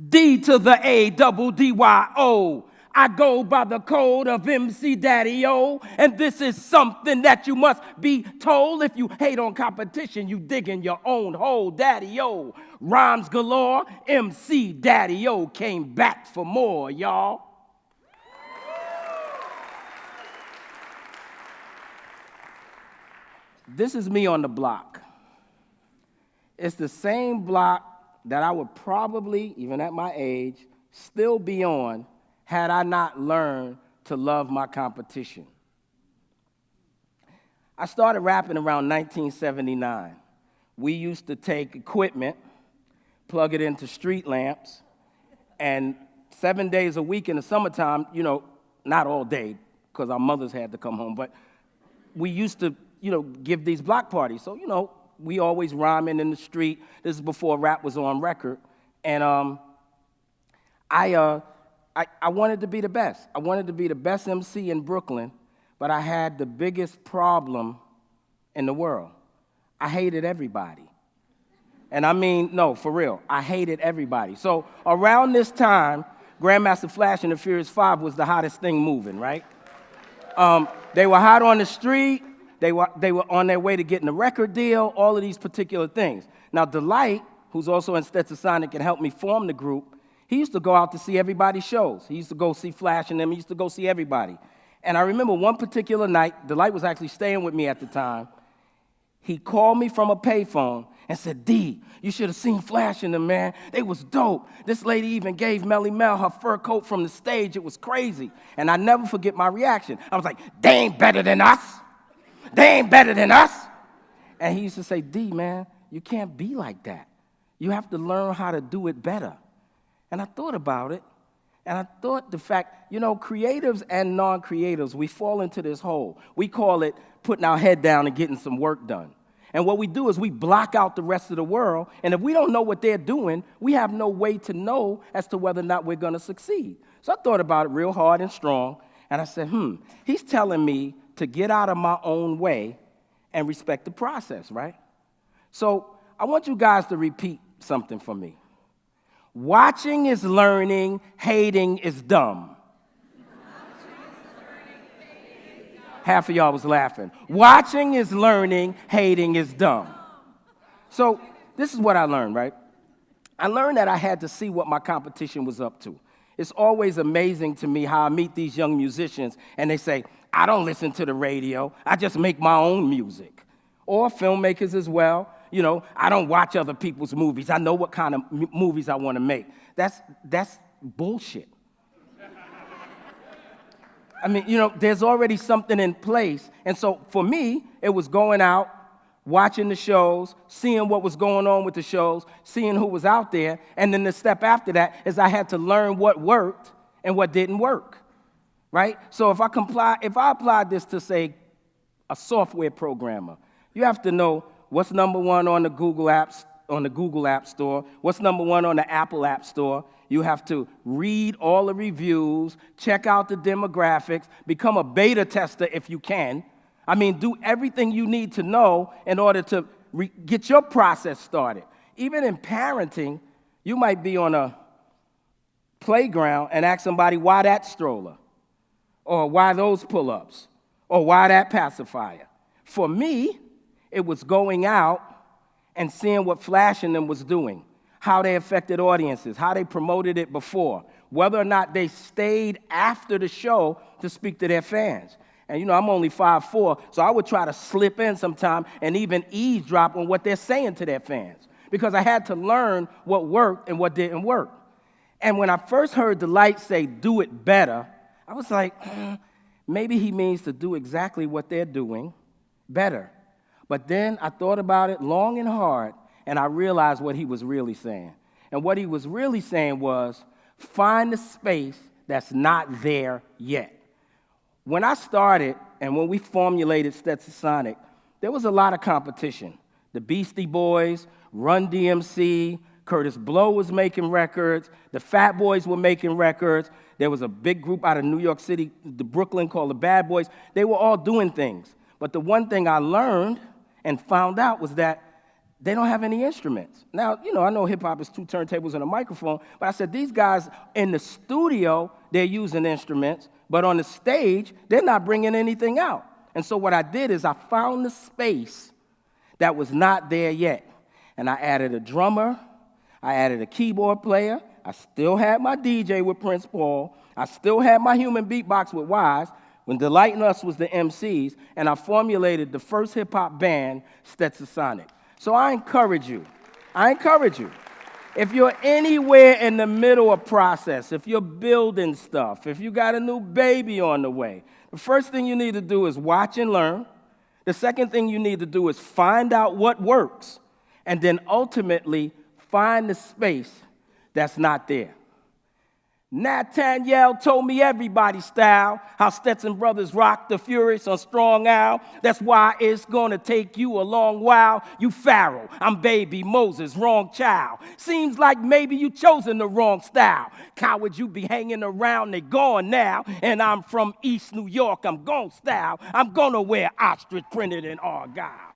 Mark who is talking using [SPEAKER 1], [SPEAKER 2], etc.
[SPEAKER 1] D to the A, double D-Y-O. I go by the code of MC Daddy-O, and this is something that you must be told. If you hate on competition, you dig in your own hole, Daddy-O. Rhymes galore, MC Daddy-O came back for more, y'all. This is me on the block. It's the same block that I would probably, even at my age, still be on had I not learned to love my competition. I started rapping around 1979. We used to take equipment, plug it into street lamps, and 7 days a week in the summertime, not all day, because our mothers had to come home, but we used to, give these block parties. So, we always rhyming in the street. This is before rap was on record. And I wanted to be the best. I wanted to be the best MC in Brooklyn, but I had the biggest problem in the world. I hated everybody. And I mean, no, for real, I hated everybody. So around this time, Grandmaster Flash and the Furious 5 was the hottest thing moving, right? They were hot on the street. They were on their way to getting a record deal, all of these particular things. Now, Delight, who's also in Stetsasonic and helped me form the group, he used to go out to see everybody's shows. He used to go see Flash and them. He used to go see everybody. And I remember one particular night, Delight was actually staying with me at the time. He called me from a payphone and said, D, you should have seen Flash and them, man. They was dope. This lady even gave Melly Mel her fur coat from the stage. It was crazy. And I never forget my reaction. I was like, they ain't better than us. They ain't better than us. And he used to say, D, man, you can't be like that. You have to learn how to do it better. And I thought about it, and I thought the fact, creatives and non-creatives, we fall into this hole. We call it putting our head down and getting some work done. And what we do is we block out the rest of the world, and if we don't know what they're doing, we have no way to know as to whether or not we're going to succeed. So I thought about it real hard and strong, and I said, he's telling me to get out of my own way and respect the process, right? So I want you guys to repeat something for me. Watching is learning, hating is dumb. Half of y'all was laughing. Watching is learning, hating is dumb. So this is what I learned, right? I learned that I had to see what my competition was up to. It's always amazing to me how I meet these young musicians and they say, I don't listen to the radio, I just make my own music. Or filmmakers as well. I don't watch other people's movies. I know what kind of movies I want to make. That's bullshit. I mean, there's already something in place. And so for me, it was going out, watching the shows, seeing what was going on with the shows, seeing who was out there. And then the step after that is I had to learn what worked and what didn't work, right? So if I applied this to, say, a software programmer, you have to know what's number one on the Google App Store, what's number one on the Apple App Store. You have to read all the reviews, check out the demographics, become a beta tester if you can. I mean, do everything you need to know in order to get your process started. Even in parenting, you might be on a playground and ask somebody, why that stroller? Or why those pull-ups? Or why that pacifier? For me, it was going out and seeing what Flash and them was doing, how they affected audiences, how they promoted it before, whether or not they stayed after the show to speak to their fans. And, I'm only 5'4", so I would try to slip in sometime and even eavesdrop on what they're saying to their fans because I had to learn what worked and what didn't work. And when I first heard Delight say, do it better, I was like, maybe he means to do exactly what they're doing better. But then I thought about it long and hard, and I realized what he was really saying. And what he was really saying was, find the space that's not there yet. When I started, and when we formulated Stetsasonic, there was a lot of competition. The Beastie Boys, Run DMC, Curtis Blow was making records, the Fat Boys were making records, there was a big group out of New York City, the Brooklyn, called the Bad Boys. They were all doing things. But the one thing I learned and found out was that they don't have any instruments. Now, I know hip-hop is 2 turntables and a microphone, but I said these guys in the studio, they're using instruments, but on the stage, they're not bringing anything out. And so what I did is I found the space that was not there yet. And I added a drummer, I added a keyboard player, I still had my DJ with Prince Paul, I still had my human beatbox with Wise, when Delighting Us was the MCs, and I formulated the first hip-hop band, Stetsasonic. So I encourage you, if you're anywhere in the middle of process, if you're building stuff, if you got a new baby on the way, the first thing you need to do is watch and learn. The second thing you need to do is find out what works, and then ultimately find the space that's not there. Nathaniel told me everybody's style, how Stetson Brothers rock the Furious on Strong Al. That's why it's gonna take you a long while. You Pharaoh, I'm baby Moses, wrong child. Seems like maybe you chosen the wrong style. Coward, you be hanging around, they gone now. And I'm from East New York, I'm gon' style. I'm gonna wear ostrich printed in argyle.